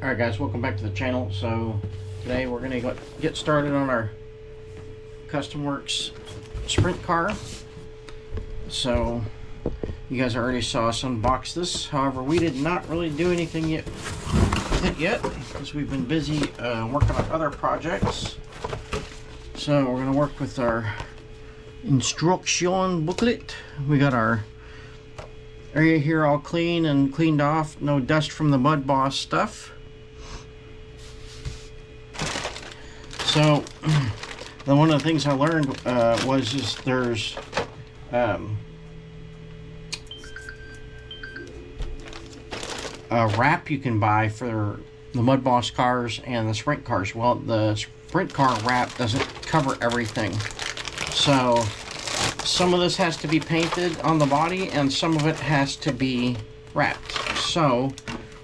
Alright guys, welcome back to the channel. So today we're going to get started on our Custom Works sprint car. So you guys already saw us unbox this. However, we did not really do anything yet with it yet because we've been busy working on other projects. So we're going to work with our instruction booklet. We got our area here all clean and cleaned off, no dust from the Mud Boss stuff. So one of the things I learned was there's a wrap you can buy for the Mud Boss cars and the sprint cars. Well, the sprint car wrap doesn't cover everything, so some of this has to be painted on the body and some of it has to be wrapped. So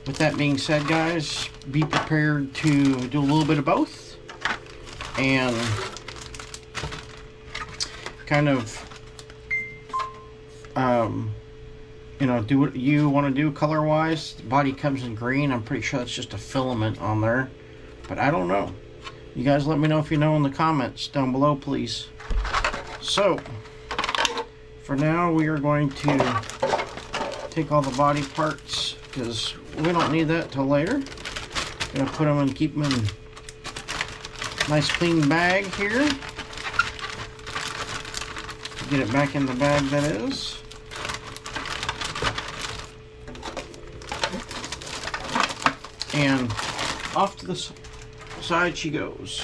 with that being said, guys, be prepared to do a little bit of both and kind of you know, do what you want to do color wise. The body comes in green. I'm pretty sure that's just a filament on there, but I don't know. You guys let me know if you know in the comments down below, please. So for now, we are going to take all the body parts because we don't need that till later. Gonna put them and keep them in a nice clean bag here. Get it back in the bag, that is. And off to the side she goes.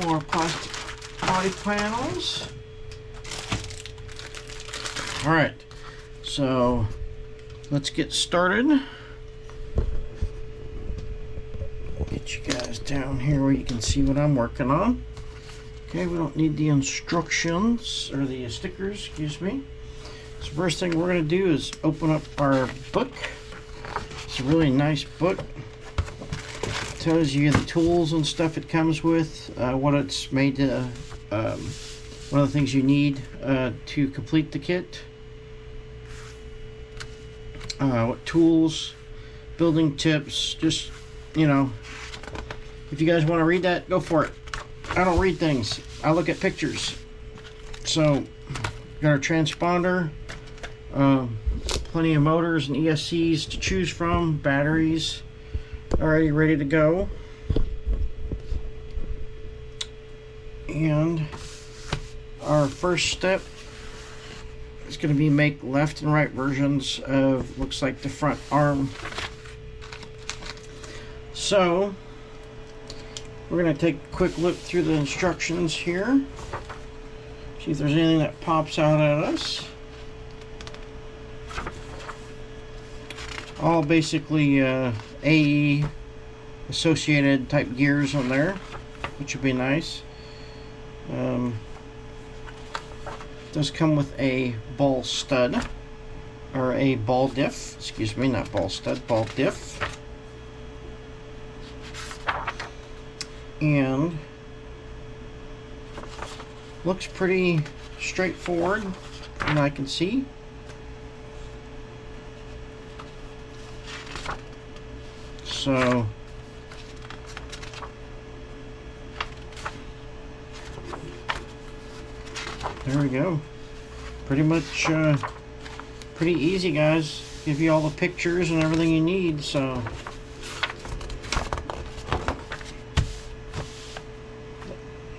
More plastic body panels. Alright, so let's get started. Get you guys down here where you can see what I'm working on. Okay, we don't need the instructions, or the stickers, excuse me. So first thing we're going to do is open up our book. It's a really nice book. It tells you the tools and stuff it comes with, what it's made to, one of the things you need to complete the kit. What tools, building tips, just, you know, if you guys want to read that, go for it. I don't read things, I look at pictures. So, got our transponder, plenty of motors and ESCs to choose from, batteries already ready to go. And our first step is going to be make left and right versions of, looks like, the front arm. So we're going to take a quick look through the instructions here, see if there's anything that pops out at us. All basically AE associated type gears on there, which would be nice. Does come with a ball stud, or a ball diff, excuse me, not ball stud, ball diff. And looks pretty straightforward, and I can see. So there we go. Pretty much pretty easy, guys. Give you all the pictures and everything you need. So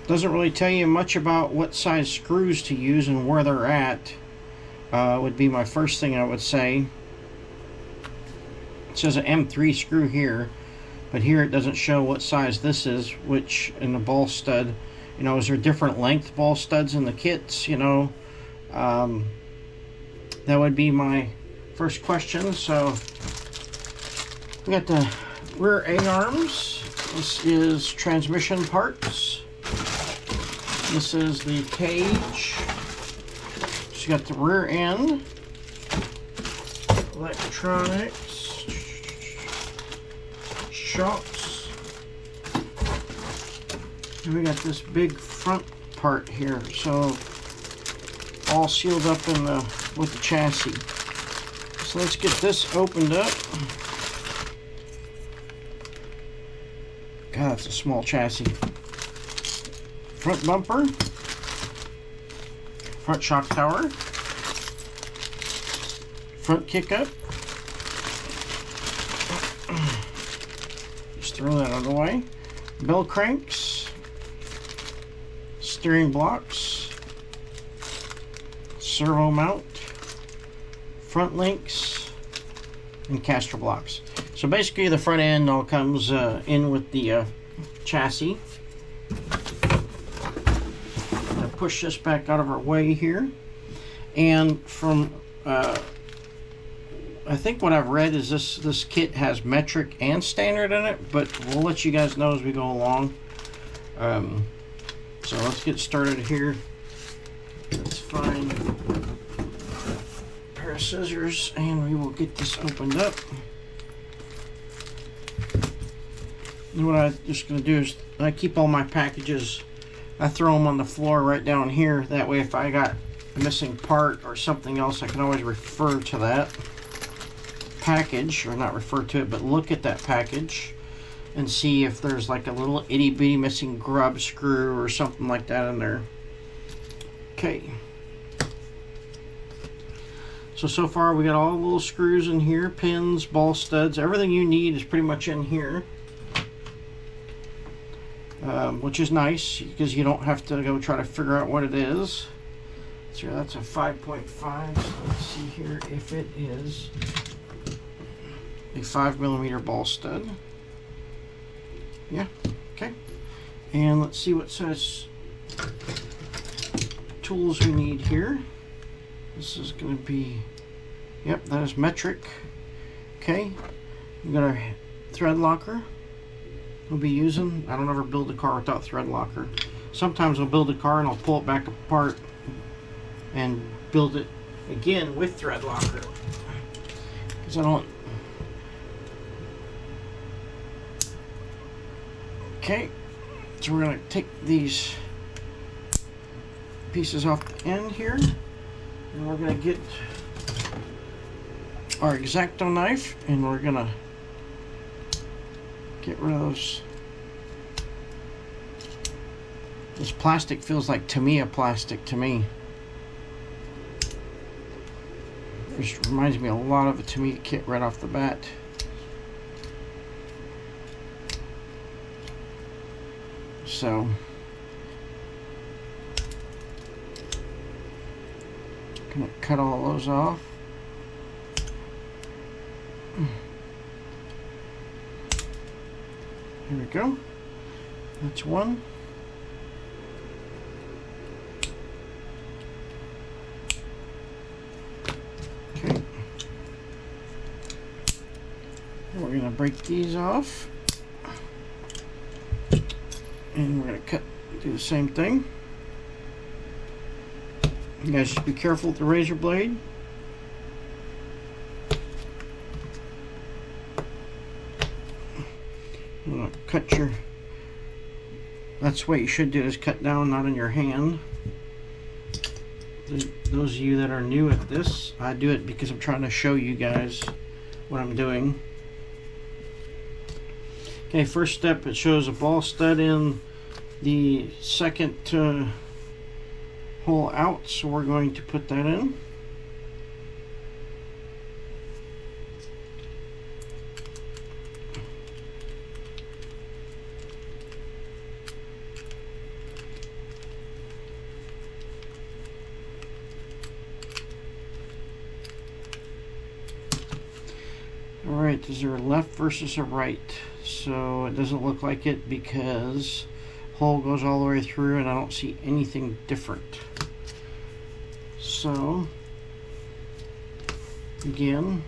doesn't really tell you much about what size screws to use and where they're at. Would be my first thing I would say. It says an M3 screw here, but here it doesn't show what size this is, which in the ball stud, you know, is there different length ball studs in the kits, you know? That would be my first question. So we got the rear A-arms. This is transmission parts. This is the cage. She's got the rear end, electronics, shocks, and we got this big front part here. So all sealed up in with the chassis. So let's get this opened up. God, that's a small chassis. Front bumper. Front shock tower. Front kick up. Just throw that out of the way. Bell cranks. Steering blocks. Servo mount. Front links. And caster blocks. So basically the front end all comes in with the chassis. Push this back out of our way here, and from I think what I've read is this kit has metric and standard in it, but we'll let you guys know as we go along. So let's get started here. Let's find a pair of scissors and we will get this opened up. And what I'm just going to do is I keep all my packages, I throw them on the floor right down here. That way if I got a missing part or something else, I can always refer to that package, or not refer to it, but look at that package and see if there's like a little itty bitty missing grub screw or something like that in there. Okay. So far we got all the little screws in here, pins, ball studs, everything you need is pretty much in here. Which is nice because you don't have to go try to figure out what it is. So that's a 5.5. So let's see here if it is a 5mm ball stud. Yeah, okay. And let's see what size tools we need here. This is going to be, yep, that is metric. Okay, we've got our thread locker. We'll be using. I don't ever build a car without thread locker. Sometimes I'll build a car and I'll pull it back apart and build it again with thread locker, because I don't. Okay, so we're going to take these pieces off the end here, and we're going to get our X-Acto knife, and we're going to get rid of those. This plastic feels like Tamiya plastic to me. Just reminds me a lot of a Tamiya kit right off the bat. So gonna cut all those off. Here we go. That's one. Okay. We're going to break these off. And we're going to do the same thing. You guys just be careful with the razor blade. Cut your, that's what you should do, is cut down, not in your hand. Those of you that are new at this, I do it because I'm trying to show you guys what I'm doing. Okay, first step, it shows a ball stud in the second hole out, so we're going to put that in. Alright, is there a left versus a right? So it doesn't look like it because hole goes all the way through and I don't see anything different. So again,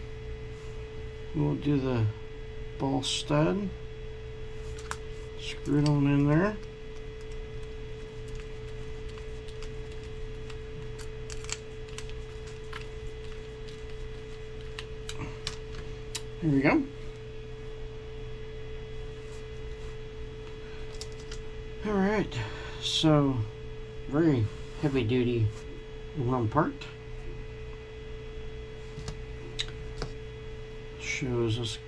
we'll do the ball stud, screw it on in there. Here we go. All right, so very heavy duty aluminum part. Shows us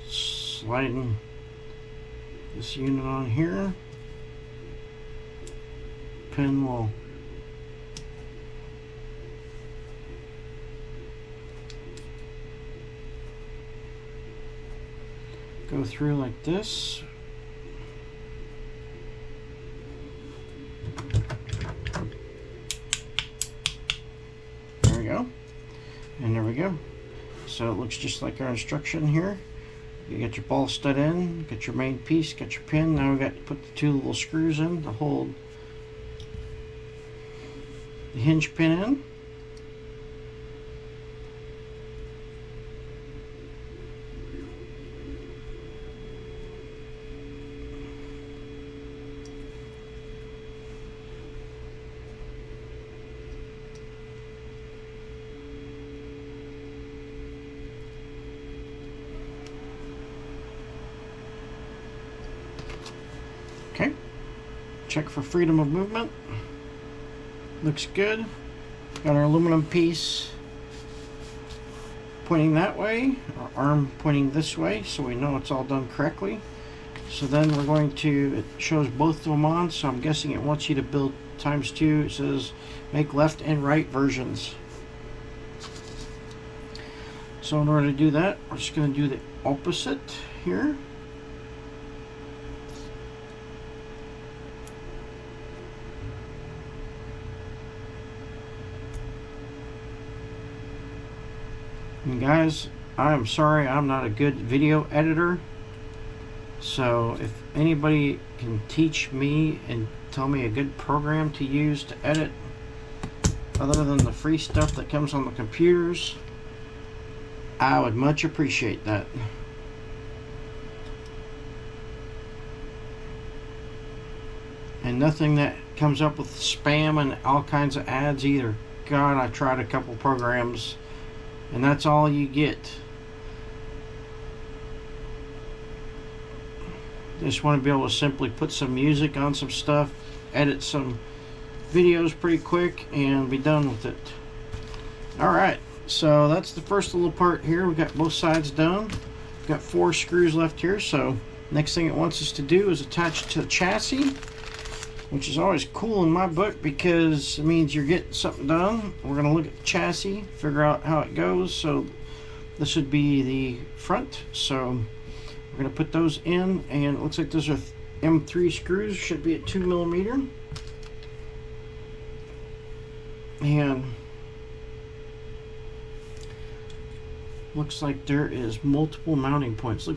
sliding this unit on here. Pin will go through like this. There we go. And there we go. So it looks just like our instruction here. You get your ball stud in, get your main piece, get your pin. Now we got to put the two little screws in to hold the hinge pin in. Okay, check for freedom of movement. Looks good. Got our aluminum piece pointing that way, our arm pointing this way, so we know it's all done correctly. So then we're going to, it shows both of them on, so I'm guessing it wants you to build ×2. It says make left and right versions. So in order to do that, we're just going to do the opposite here. And guys, I'm sorry I'm not a good video editor, so if anybody can teach me and tell me a good program to use to edit other than the free stuff that comes on the computers, I would much appreciate that. And nothing that comes up with spam and all kinds of ads either. God, I tried a couple programs and that's all you get. Just want to be able to simply put some music on some stuff, edit some videos pretty quick, and be done with it. Alright, so that's the first little part here. We've got both sides done. We've got 4 screws left here, so next thing it wants us to do is attach it to the chassis, which is always cool in my book because it means you're getting something done. We're going to look at the chassis, figure out how it goes. So this would be the front. So we're going to put those in, and it looks like those are M3 screws, should be at 2mm. And looks like there is multiple mounting points. Look